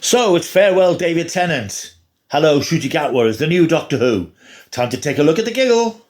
So it's farewell, David Tennant. Hello, Shooty Gatwa, the new Doctor Who. Time to take a look at the Giggle.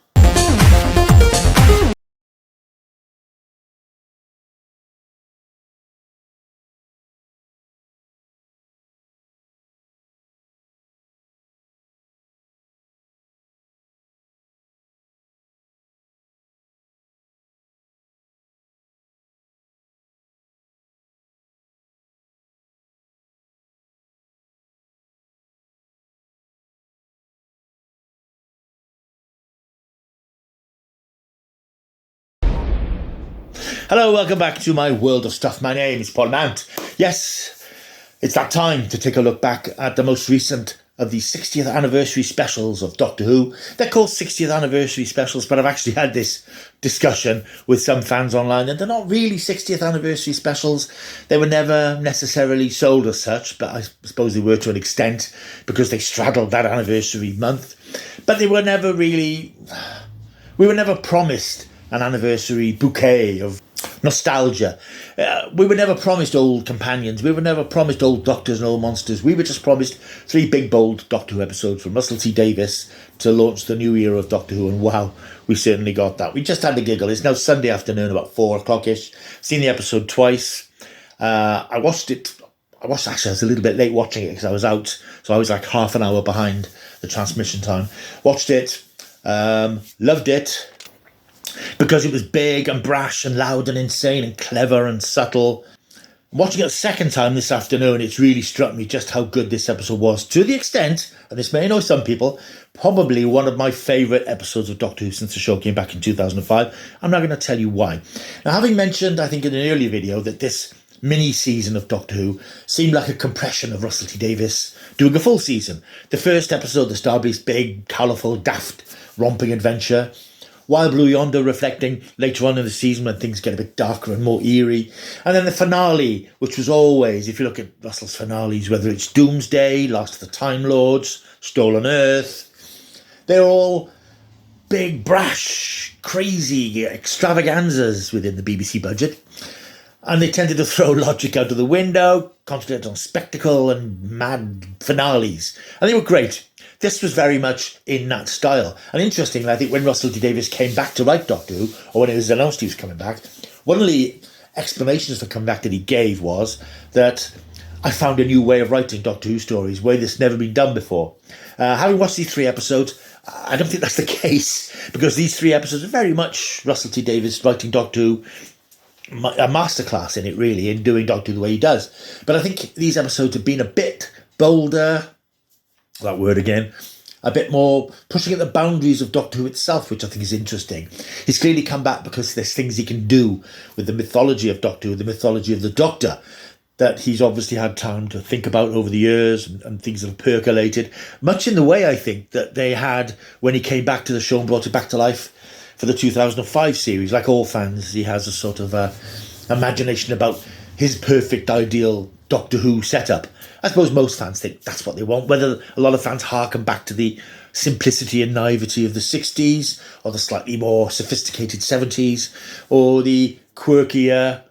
Hello, welcome back to my world of stuff. My name is Paul Mount. Yes, it's that time to take a look back at the most recent of the 60th anniversary specials of Doctor Who. They're called 60th anniversary specials, but I've actually had this discussion with some fans online, and they're not really 60th anniversary specials. They were never necessarily sold as such, but I suppose they were to an extent because they straddled that anniversary month. But they were never really... We were never promised an anniversary bouquet of nostalgia. We were never promised old companions. We were never promised old doctors and old monsters. We were just promised 3 big, bold Doctor Who episodes from Russell T Davies to launch the new era of Doctor Who, and wow, we certainly got that. We just had the Giggle. It's now Sunday afternoon, about 4 o'clock-ish. Seen the episode twice. I watched it. I was a little bit late watching it because I was out, so I was like half an hour behind the transmission time. Watched it. Loved it. Because it was big and brash and loud and insane and clever and subtle. Watching it a second time this afternoon, it's really struck me just how good this episode was. To the extent, and this may annoy some people, probably one of my favourite episodes of Doctor Who since the show came back in 2005. I'm not going to tell you why. Now, having mentioned, I think in an earlier video, that this mini-season of Doctor Who seemed like a compression of Russell T Davies doing a full season. The first episode, the Starbeast's big, colourful, daft, romping adventure. Wild Blue Yonder reflecting later on in the season when things get a bit darker and more eerie. And then the finale, which was always, if you look at Russell's finales, whether it's Doomsday, Last of the Time Lords, Stolen Earth, they're all big, brash, crazy extravaganzas within the BBC budget. And they tended to throw logic out of the window, concentrate on spectacle and mad finales. And they were great. This was very much in that style. And interestingly, I think when Russell T Davies came back to write Doctor Who, or when it was announced he was coming back, one of the explanations for coming back that he gave was that I found a new way of writing Doctor Who stories, a way that's never been done before. Having watched these 3 episodes, I don't think that's the case, because these 3 episodes are very much Russell T Davies writing Doctor Who, a masterclass in it, really, in doing Doctor Who the way he does. But I think these episodes have been a bit bolder, that word again, a bit more pushing at the boundaries of Doctor Who itself, which I think is interesting. He's clearly come back because there's things he can do with the mythology of Doctor Who, the mythology of the Doctor, that he's obviously had time to think about over the years, and things that have percolated, much in the way, I think, that they had when he came back to the show and brought it back to life for the 2005 series. Like all fans, he has a sort of imagination about his perfect, ideal Doctor Who setup. I suppose most fans think that's what they want, whether a lot of fans harken back to the simplicity and naivety of the 60s, or the slightly more sophisticated 70s, or the quirkier,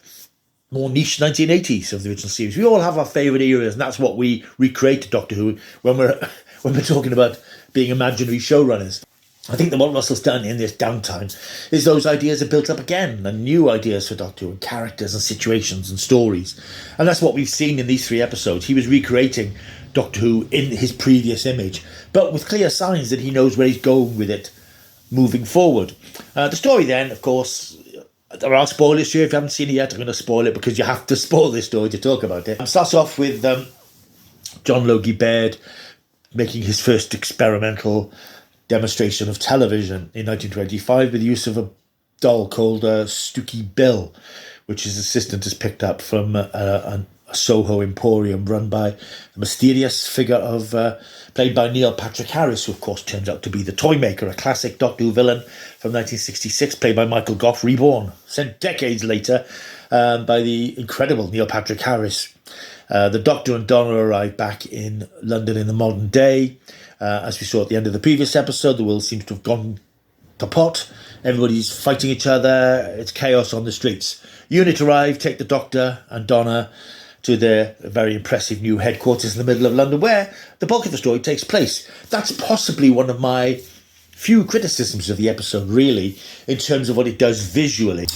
more niche 1980s of the original series. We all have our favourite eras, and that's what we recreate Doctor Who when we're talking about being imaginary showrunners. I think that what Russell's done in this downtime is those ideas are built up again, and new ideas for Doctor Who, and characters and situations and stories. And that's what we've seen in these 3 episodes. He was recreating Doctor Who in his previous image, but with clear signs that he knows where he's going with it moving forward. The story then, of course, there are spoilers here. If you haven't seen it yet, I'm going to spoil it because you have to spoil this story to talk about it. It starts off with John Logie Baird making his first experimental demonstration of television in 1925 with the use of a doll called Stooky Bill, which his assistant has picked up from a Soho emporium run by the mysterious figure of played by Neil Patrick Harris, who of course turns out to be the Toymaker, a classic Doctor Who villain from 1966, played by Michael Gough, reborn, sent decades later by the incredible Neil Patrick Harris. The Doctor and Donna arrive back in London in the modern day. As we saw at the end of the previous episode, the world seems to have gone to pot. Everybody's fighting each other. It's chaos on the streets. Unit arrive, take the Doctor and Donna to their very impressive new headquarters in the middle of London, where the bulk of the story takes place. That's possibly one of my few criticisms of the episode, really, in terms of what it does visually.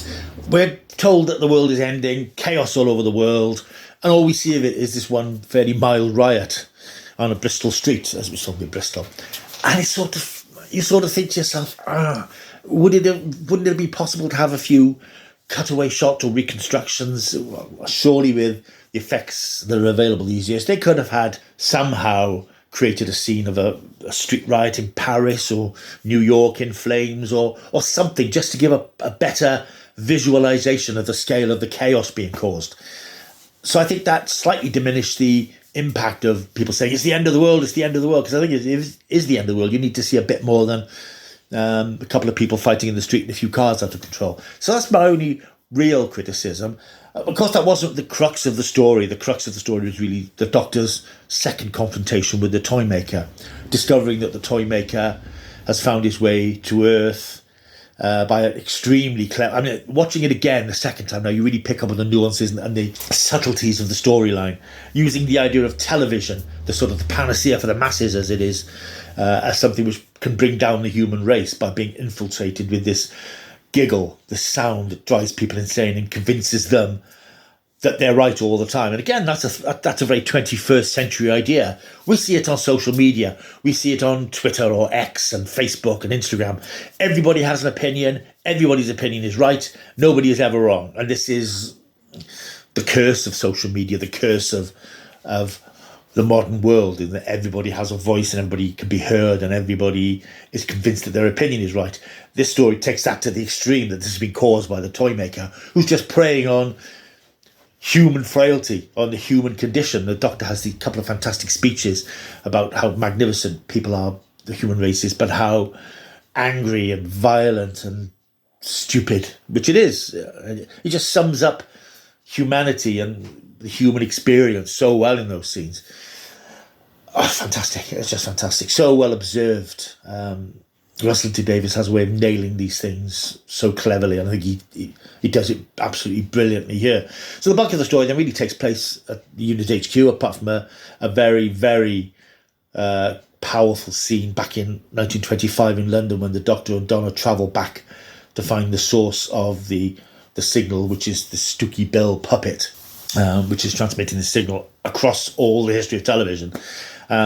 We're told that the world is ending, chaos all over the world, and all we see of it is this one fairly mild riot on a Bristol street, as we saw in Bristol. And it's you sort of think to yourself, wouldn't it be possible to have a few cutaway shots or reconstructions? Surely with the effects that are available these years, they could have had somehow created a scene of a street riot in Paris or New York in flames or something, just to give a better visualization of the scale of the chaos being caused. So I think that slightly diminished the impact of people saying it's the end of the world, because I think it is the end of the world. You need to see a bit more than a couple of people fighting in the street and a few cars out of control. So that's my only real criticism. Of course, that wasn't the crux of the story. The crux of the story was really the Doctor's second confrontation with the Toymaker, discovering that the Toymaker has found his way to Earth by an extremely clever... I mean, watching it again the second time now, you really pick up on the nuances and the subtleties of the storyline, using the idea of television, the sort of the panacea for the masses as it is, as something which can bring down the human race by being infiltrated with this giggle, the sound that drives people insane and convinces them that they're right all the time. And again, that's a very 21st century idea. We see it on social media. We see it on Twitter or X and Facebook and Instagram. Everybody has an opinion. Everybody's opinion is right. Nobody is ever wrong. And this is the curse of social media, the curse of the modern world, in that everybody has a voice and everybody can be heard and everybody is convinced that their opinion is right. This story takes that to the extreme, that this has been caused by the Toymaker, who's just preying on human frailty, on the human condition. The Doctor has a couple of fantastic speeches about how magnificent people are, the human race is, but how angry and violent and stupid, which it is. He just sums up humanity and the human experience so well in those scenes. Oh, fantastic. It's just fantastic. So well observed. Russell T Davies has a way of nailing these things so cleverly, and I think he does it absolutely brilliantly here. So the bulk of the story then really takes place at the Unit HQ, apart from a very, very powerful scene back in 1925 in London, when the Doctor and Donna travel back to find the source of the signal, which is the Stooky Bill puppet, which is transmitting the signal across all the history of television,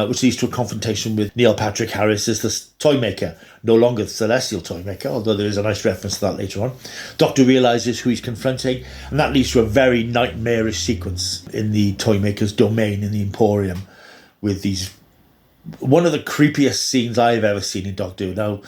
which leads to a confrontation with Neil Patrick Harris as the Toymaker, no longer the Celestial Toymaker, although there is a nice reference to that later on. Doctor realises who he's confronting, and that leads to a very nightmarish sequence in the Toymaker's domain in the Emporium, with these... one of the creepiest scenes I've ever seen in Doctor Who. Now,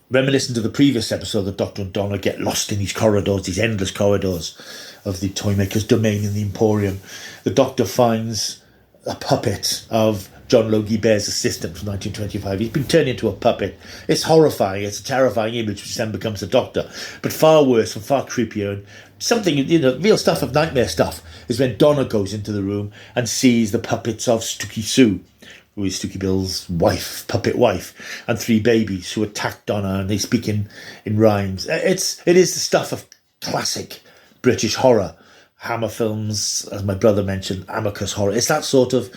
reminiscent to the previous episode, the Doctor and Donna get lost in these corridors, these endless corridors of the Toymaker's domain in the Emporium. The Doctor finds a puppet of John Logie Bair's assistant from 1925. He's been turned into a puppet. It's horrifying. It's a terrifying image, which then becomes the Doctor. But far worse and far creepier, and something, real stuff of nightmare stuff, is when Donna goes into the room and sees the puppets of Stooky Sue, who is Stooky Bill's wife, puppet wife, and three babies who attack Donna, and they speak in rhymes. It is the stuff of classic British horror. Hammer films, as my brother mentioned, Amicus horror. It's that sort of,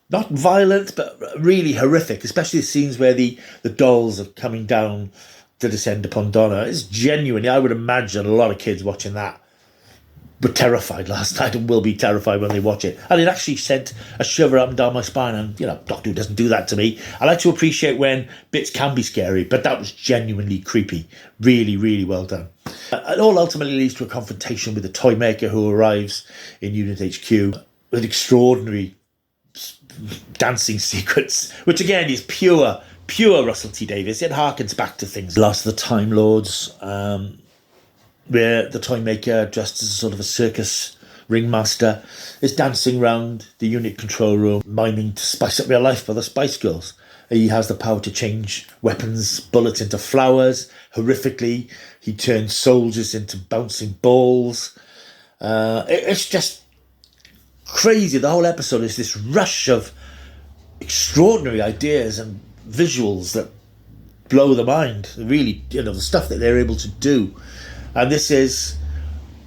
not violent, but really horrific, especially the scenes where the dolls are coming down to descend upon Donna. It's genuinely, I would imagine a lot of kids watching that were terrified last night and will be terrified when they watch it. And it actually sent a shiver up and down my spine. And, Doctor Who doesn't do that to me. I like to appreciate when bits can be scary, but that was genuinely creepy. Really, really well done. It all ultimately leads to a confrontation with the Toymaker, who arrives in Unit HQ with an extraordinary dancing sequence, which again is pure Russell T Davies. It harkens back to things Last of the Time Lords, where the Toymaker, dressed as a sort of a circus ringmaster, is dancing round the unit control room, miming to Spice Up Your Life by the Spice Girls. He has the power to change weapons, bullets into flowers. Horrifically, he turns soldiers into bouncing balls. It's just crazy. The whole episode is this rush of extraordinary ideas and visuals that blow the mind. Really, the stuff that they're able to do. And this is,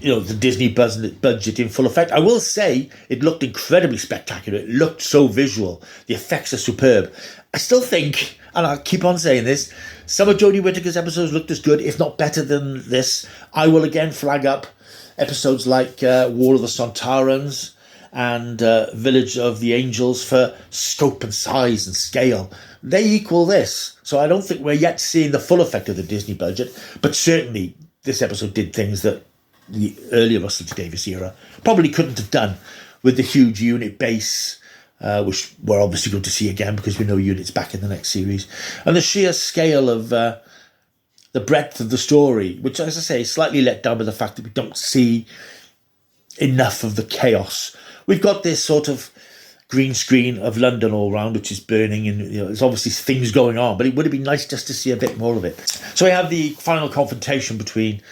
the Disney budget in full effect. I will say it looked incredibly spectacular. It looked so visual. The effects are superb. I still think, and I'll keep on saying this, some of Jodie Whittaker's episodes looked as good, if not better than this. I will again flag up episodes like War of the Sontarans and Village of the Angels for scope and size and scale. They equal this. So I don't think we're yet seeing the full effect of the Disney budget, but certainly this episode did things that the earlier Russell T Davies era probably couldn't have done, with the huge unit base, which we're obviously going to see again because we know unit's back in the next series, and the sheer scale of the breadth of the story, which, as I say, is slightly let down by the fact that we don't see enough of the chaos. We've got this sort of green screen of London all round, which is burning, and there's obviously things going on, but it would have been nice just to see a bit more of it. So we have the final confrontation between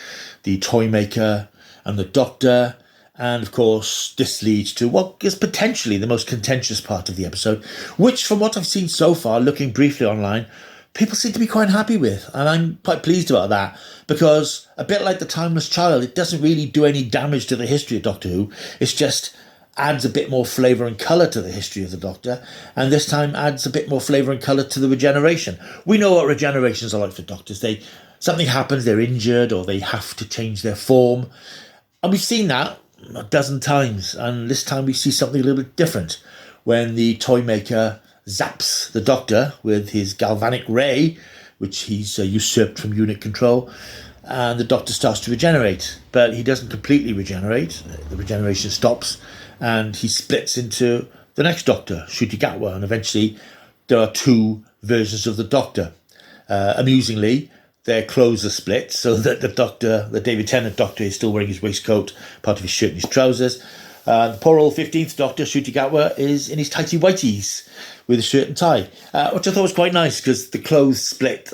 the toy maker and the Doctor, and of course this leads to what is potentially the most contentious part of the episode, which, from what I've seen so far, looking briefly online, people seem to be quite happy with, and I'm quite pleased about that, because a bit like The Timeless Child, it doesn't really do any damage to the history of Doctor Who. It's just adds a bit more flavour and colour to the history of the Doctor, and this time adds a bit more flavour and colour to the regeneration. We know what regenerations are like for Doctors. Something happens, they're injured, or they have to change their form, and we've seen that a dozen times, and this time we see something a little bit different when the toy maker zaps the Doctor with his galvanic ray, which he's usurped from unit control, and the Doctor starts to regenerate, but he doesn't completely regenerate. The regeneration stops, and he splits into the next Doctor, Ncuti Gatwa, and eventually there are two versions of the Doctor. Amusingly, their clothes are split, so that the David Tennant Doctor, is still wearing his waistcoat, part of his shirt and his trousers. The poor old 15th Doctor, Ncuti Gatwa, is in his tighty whities with a shirt and tie, which I thought was quite nice because the clothes split.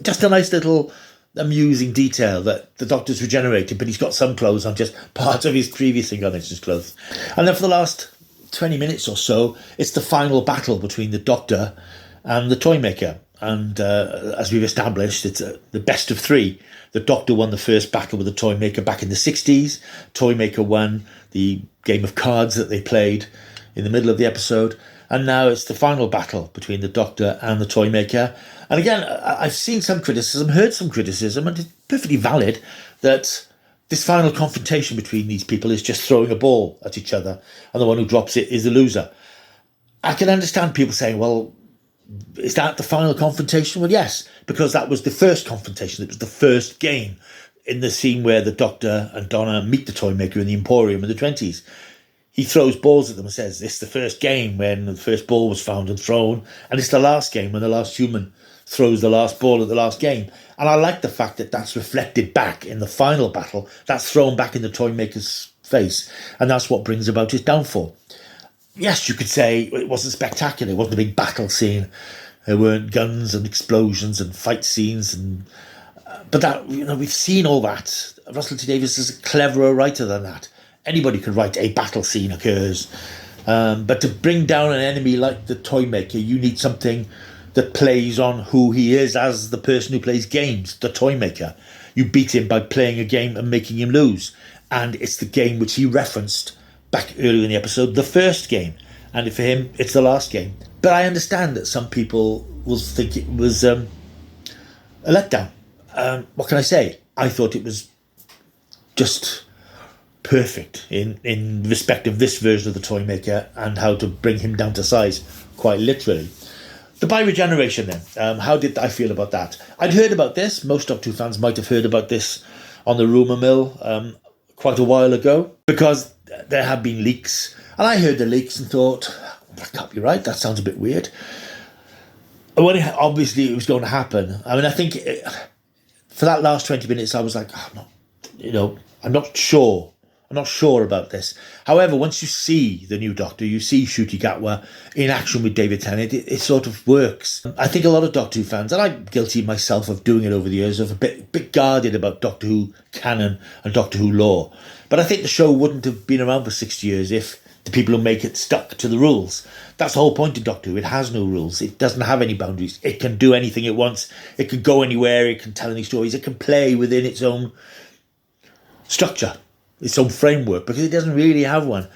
Just a nice little amusing detail that the Doctor's regenerated, but he's got some clothes on, just part of his previous incarnation's clothes. And then for the last 20 minutes or so, it's the final battle between the Doctor and the toy maker. And as we've established, it's the best of three. The Doctor won the first battle with the toy maker back in the 60s. Toy maker won the game of cards that they played in the middle of the episode. And now it's the final battle between the Doctor and the toy maker. And again, I've seen some criticism, heard some criticism, and it's perfectly valid, that this final confrontation between these people is just throwing a ball at each other, and the one who drops it is the loser. I can understand people saying, well, is that the final confrontation? Well, yes, because that was the first confrontation. It was the first game in the scene where the Doctor and Donna meet the toy maker in the Emporium in the 20s. He throws balls at them and says, it's the first game when the first ball was found and thrown, and it's the last game when the last human throws the last ball at the last game. And I like the fact that that's reflected back in the final battle. That's thrown back in the toy maker's face, and that's what brings about his downfall. Yes, you could say it wasn't spectacular. It wasn't a big battle scene. There weren't guns and explosions and fight scenes, but that, we've seen all that. Russell T Davies is a cleverer writer than that. Anybody could write a battle scene occurs, but to bring down an enemy like the toy maker, you need something that plays on who he is as the person who plays games, the toy maker. You beat him by playing a game and making him lose, and it's the game which he referenced back earlier in the episode, the first game, and for him it's the last game. But I understand that some people will think it was a letdown. What can I say? I thought it was just perfect in respect of this version of the toy maker and how to bring him down to size, quite literally. The bi-regeneration then, how did I feel about that? I'd heard about this. Most Doctor Who fans might have heard about this on the rumour mill quite a while ago, because there have been leaks, and I heard the leaks and thought, that can't be right, that sounds a bit weird. When obviously it was going to happen, I mean, I think for that last 20 minutes I was like, I'm not sure about this. However, once you see the new Doctor, you see Ncuti Gatwa in action with David Tennant, it sort of works. I think a lot of Doctor Who fans, and I'm guilty myself of doing it over the years, of a bit guarded about Doctor Who canon and Doctor Who lore. But I think the show wouldn't have been around for 60 years if the people who make it stuck to the rules. That's the whole point of Doctor Who. It has no rules. It doesn't have any boundaries. It can do anything it wants. It can go anywhere. It can tell any stories. It can play within its own structure. its own framework, because it doesn't really have one.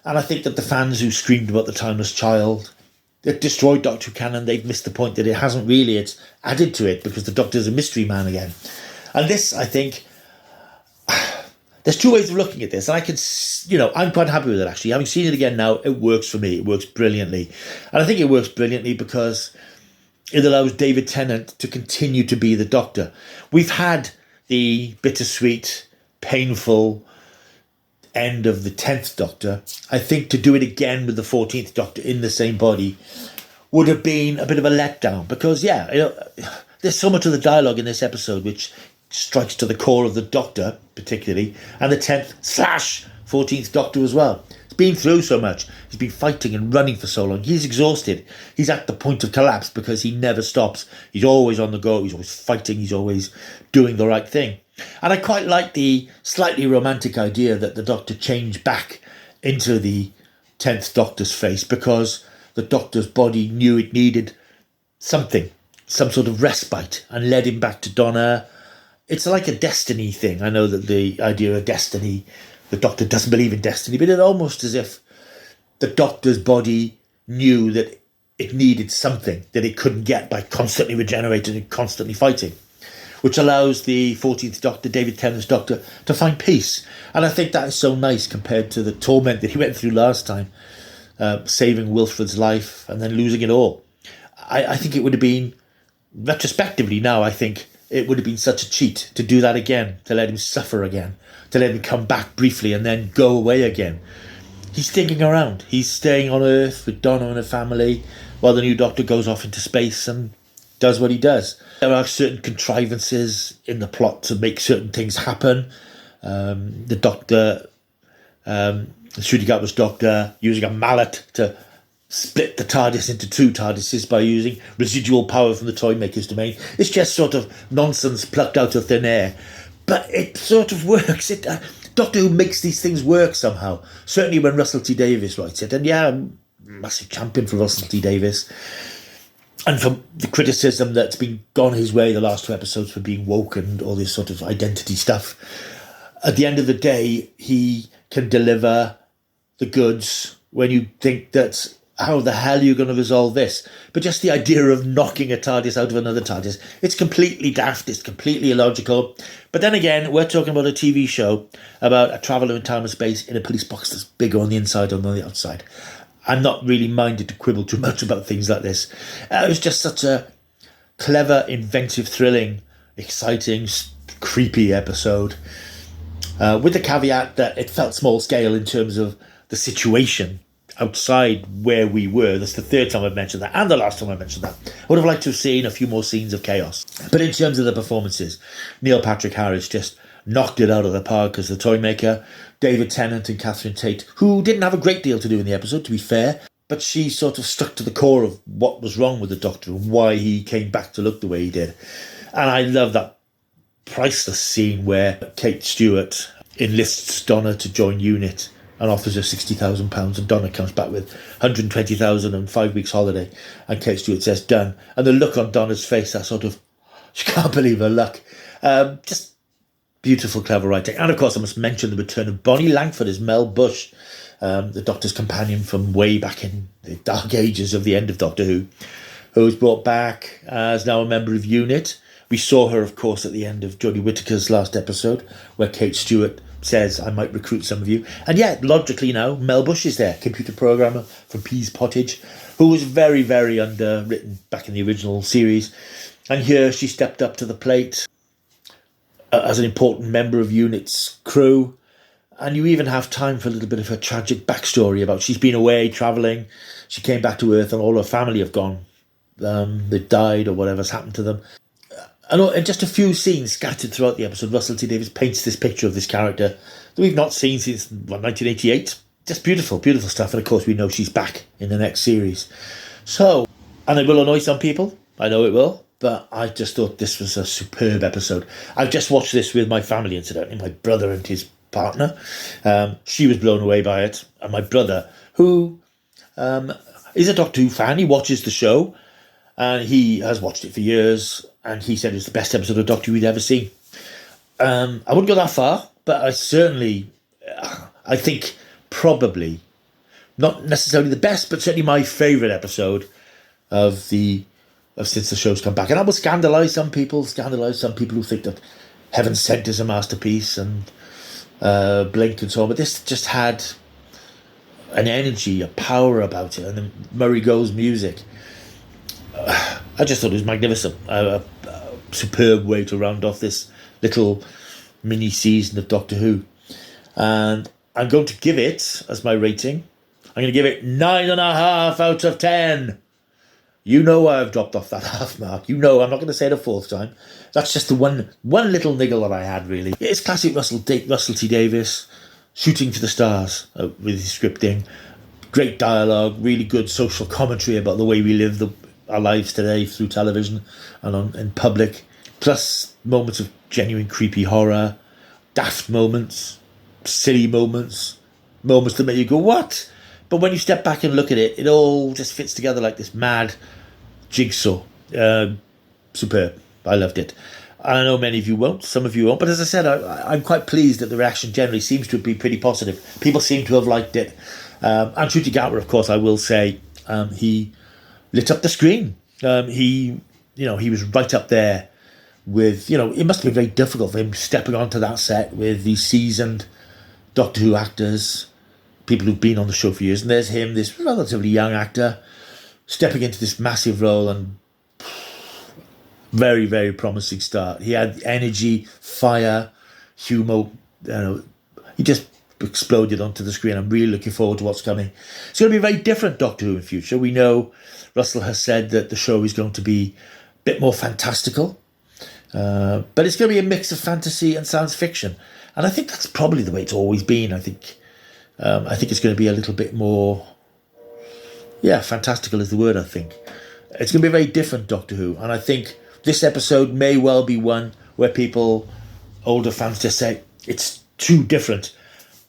And I think that the fans who screamed about the timeless child, that destroyed Doctor Who canon, they've missed the point that it hasn't really. It's added to it because the Doctor's a mystery man again. And this, I think, there's two ways of looking at this. And I can, I'm quite happy with it, actually. Having seen it again now, it works for me. It works brilliantly. And I think it works brilliantly because it allows David Tennant to continue to be the Doctor. We've had the bittersweet, painful end of the 10th Doctor. I think to do it again with the 14th Doctor in the same body would have been a bit of a letdown, because there's so much of the dialogue in this episode which strikes to the core of the Doctor particularly, and the 10th/14th Doctor as well. He's been through so much. He's been fighting and running for so long. He's exhausted. He's at the point of collapse because he never stops. He's always on the go. He's always fighting. He's always doing the right thing. And I quite like the slightly romantic idea that the Doctor changed back into the 10th Doctor's face because the Doctor's body knew it needed something, some sort of respite, and led him back to Donna. It's like a destiny thing. I know that the idea of destiny, the Doctor doesn't believe in destiny, but it's almost as if the Doctor's body knew that it needed something that it couldn't get by constantly regenerating and constantly fighting, which allows the 14th Doctor, David Tennant's Doctor, to find peace. And I think that is so nice compared to the torment that he went through last time, saving Wilfred's life and then losing it all. I think it would have been, retrospectively now, I think it would have been such a cheat to do that again, to let him suffer again, to let him come back briefly and then go away again. He's sticking around. He's staying on Earth with Donna and her family while the new Doctor goes off into space and does what he does. There are certain contrivances in the plot to make certain things happen. The Doctor, Ncuti Gatwa's Doctor, using a mallet to split the TARDIS into two TARDISes by using residual power from the Toymaker's domain. It's just sort of nonsense plucked out of thin air. But it sort of works. Doctor Who makes these things work somehow. Certainly when Russell T Davies writes it. And yeah, I'm a massive champion for Russell T Davies. And for the criticism that's been gone his way the last two episodes for being woke and all this sort of identity stuff. At the end of the day, he can deliver the goods when you think that, how the hell are you going to resolve this? But just the idea of knocking a TARDIS out of another TARDIS, it's completely daft, it's completely illogical. But then again, we're talking about a TV show about a traveller in time and space in a police box that's bigger on the inside than on the outside. I'm not really minded to quibble too much about things like this. It was just such a clever, inventive, thrilling, exciting, creepy episode. With the caveat that it felt small scale in terms of the situation outside where we were. That's the third time I've mentioned that, and the last time I mentioned that. I would have liked to have seen a few more scenes of chaos. But in terms of the performances, Neil Patrick Harris just knocked it out of the park as the Toymaker. David Tennant and Catherine Tate, who didn't have a great deal to do in the episode, to be fair, but she sort of stuck to the core of what was wrong with the Doctor and why he came back to look the way he did. And I love that priceless scene where Kate Stewart enlists Donna to join UNIT and offers her £60,000, and Donna comes back with £120,000 and 5 weeks holiday, and Kate Stewart says done, and the look on Donna's face, that sort of, she can't believe her luck. Just beautiful, clever writing. And of course I must mention the return of Bonnie Langford as Mel Bush, the Doctor's companion from way back in the dark ages of the end of Doctor Who, who was brought back as now a member of UNIT. We saw her, of course, at the end of Jodie Whittaker's last episode, where Kate Stewart says, I might recruit some of you. And yet, logically now, Mel Bush is there, computer programmer from Pease Pottage, who was very, very underwritten back in the original series. And here she stepped up to the plate as an important member of UNIT's crew. And you even have time for a little bit of her tragic backstory about she's been away travelling. She came back to Earth and all her family have gone. They died or whatever's happened to them. And in just a few scenes scattered throughout the episode, Russell T Davies paints this picture of this character that we've not seen since 1988. Just beautiful, beautiful stuff. And of course, we know she's back in the next series. So, and it will annoy some people. I know it will. But I just thought this was a superb episode. I've just watched this with my family, incidentally, my brother and his partner. She was blown away by it. And my brother, who is a Doctor Who fan, he watches the show. And he has watched it for years. And he said it's the best episode of Doctor Who he'd ever seen. I wouldn't go that far, but I certainly I think probably not necessarily the best, but certainly my favourite episode of since the show's come back. And that will scandalise some people who think that Heaven Sent is a masterpiece and Blink and so on. But this just had an energy, a power about it, and then Murray Gold's music. I just thought it was magnificent. A superb way to round off this little mini season of Doctor Who. And I'm going to give it, as my rating, I'm going to give it 9.5 out of 10. You know I've dropped off that half mark. You know I'm not going to say it a fourth time. That's just the one little niggle that I had, really. It's classic Russell T Davies, shooting for the stars with his scripting. Great dialogue, really good social commentary about the way we live our lives today through television and in public. Plus moments of genuine creepy horror, daft moments, silly moments that make you go, what? But when you step back and look at it, it all just fits together like this mad jigsaw. Superb. I loved it. I know many of you won't, some of you won't, but as I said, I'm quite pleased that the reaction generally seems to be pretty positive. People seem to have liked it. And Ncuti Gatwa, of course, I will say, he lit up the screen. He was right up there with, it must have been very difficult for him stepping onto that set with these seasoned Doctor Who actors, people who've been on the show for years, and there's him, this relatively young actor, stepping into this massive role, and very, very promising start. He had energy, fire, humour. He just exploded onto the screen. I'm really looking forward to what's coming. It's going to be a very different Doctor Who in future. We know Russell has said that the show is going to be a bit more fantastical, but it's going to be a mix of fantasy and science fiction. And I think that's probably the way it's always been. I think it's going to be a little bit more, fantastical is the word, I think. It's going to be a very different Doctor Who. And I think this episode may well be one where older fans just say, it's too different.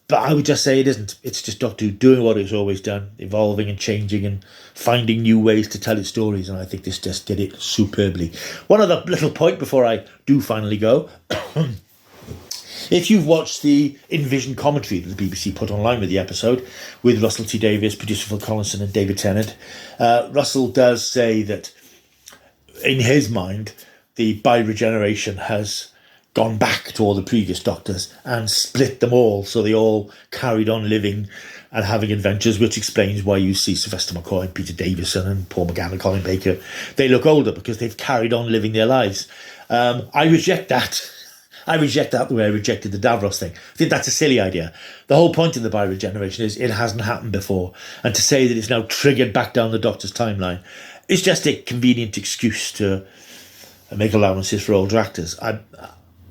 But I would just say it isn't. It's just Doctor Who doing what it's always done, evolving and changing and finding new ways to tell its stories. And I think this just did it superbly. One other little point before I do finally go. If you've watched the in-vision commentary that the BBC put online with the episode, with Russell T Davies, producer Phil Collinson and David Tennant, Russell does say that in his mind, the bi-regeneration has gone back to all the previous Doctors and split them all, so they all carried on living and having adventures, which explains why you see Sylvester McCoy, Peter Davison and Paul McGann and Colin Baker. They look older because they've carried on living their lives. I reject that. I reject that the way I rejected the Davros thing. I think that's a silly idea. The whole point of the bi-regeneration is it hasn't happened before. And to say that it's now triggered back down the Doctor's timeline is just a convenient excuse to make allowances for older actors.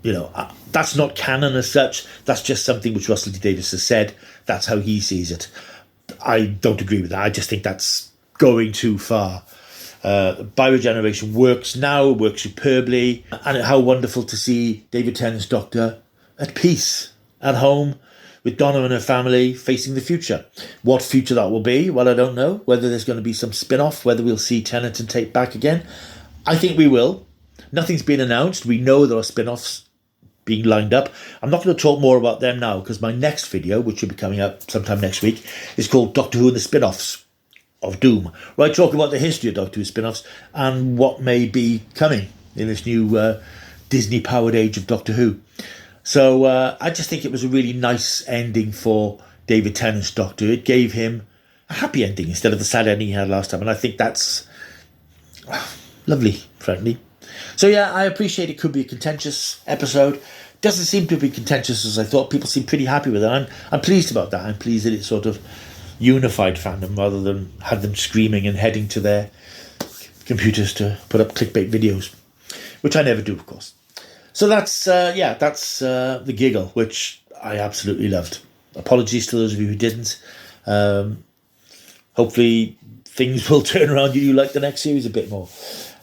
That's not canon as such. That's just something which Russell T Davies has said. That's how he sees it. I don't agree with that. I just think that's going too far. Bi-regeneration works now, works superbly, and how wonderful to see David Tennant's Doctor at peace, at home, with Donna and her family facing the future. What future that will be, well, I don't know. Whether there's going to be some spin-off, whether we'll see Tennant and Tate back again. I think we will. Nothing's been announced. We know there are spin-offs being lined up. I'm not going to talk more about them now, because my next video, which will be coming up sometime next week, is called Doctor Who and the Spin-Offs of Doom, where I talk about the history of Doctor Who spin-offs and what may be coming in this new Disney-powered age of Doctor Who. So I just think it was a really nice ending for David Tennant's Doctor. It gave him a happy ending instead of the sad ending he had last time, and I think that's lovely, frankly. So I appreciate it could be a contentious episode. Doesn't seem to be contentious as I thought. People seem pretty happy with it. I'm pleased about that. I'm pleased that it sort of unified fandom rather than had them screaming and heading to their computers to put up clickbait videos, which I never do, of course. So that's the Giggle, which I absolutely loved. Apologies to those of you who didn't. Hopefully things will turn around. You like the next series a bit more.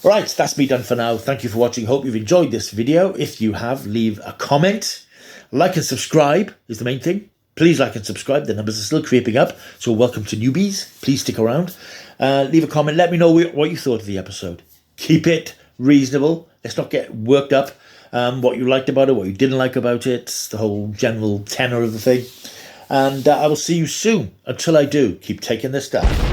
Right, that's me done for now. Thank you for watching. Hope you've enjoyed this video. If you have, leave a comment. Like and subscribe is the main thing. Please like and subscribe. The numbers are still creeping up, so welcome to newbies. Please stick around. Leave a comment. Let me know what you thought of the episode. Keep it reasonable. Let's not get worked up. What you liked about it, what you didn't like about it, the whole general tenor of the thing. And I will see you soon. Until I do, keep taking this down.